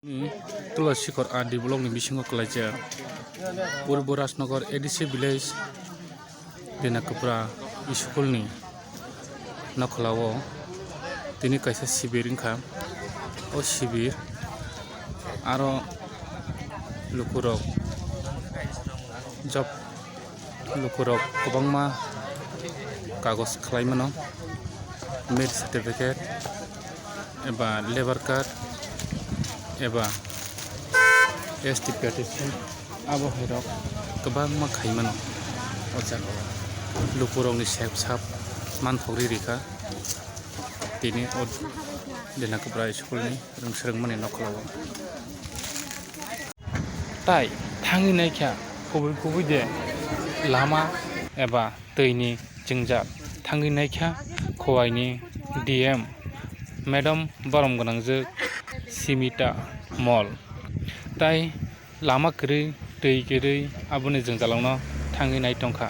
तुलसीकर आदि ब्लक नि बिसिङाव कलाइजा पूर्व राजनगर एडिसी विलेज दिनाकपुरा स्कुल नि नखलाव दिनै कायसा शिबिर इंखा ओ शिबिर आरो लुकुरक जब लुकुरक गोबांमा कागज खालायमोनो मेरिट सार्टिफिकेट एबा लेबार कार्ड एबा एसटी पेटिशन आबहावायाव गोबां मा खायमोनो अजा लुकुरकनि सेब साब मानफगरि रिखा दिनै दिनाकपुरा स्कुलनि रोंसोरोंमानि नखलाव ताई थाङि नायख्या गुबै दे लामा एबा दैनि जिंजा थाङि नायख्या खवाइनि डीएम मेडम बरम गोनांजो सिमिता मल ताई लामा गरै दै गरै आबुनि जोंजालावनो थाङि नाय टंखा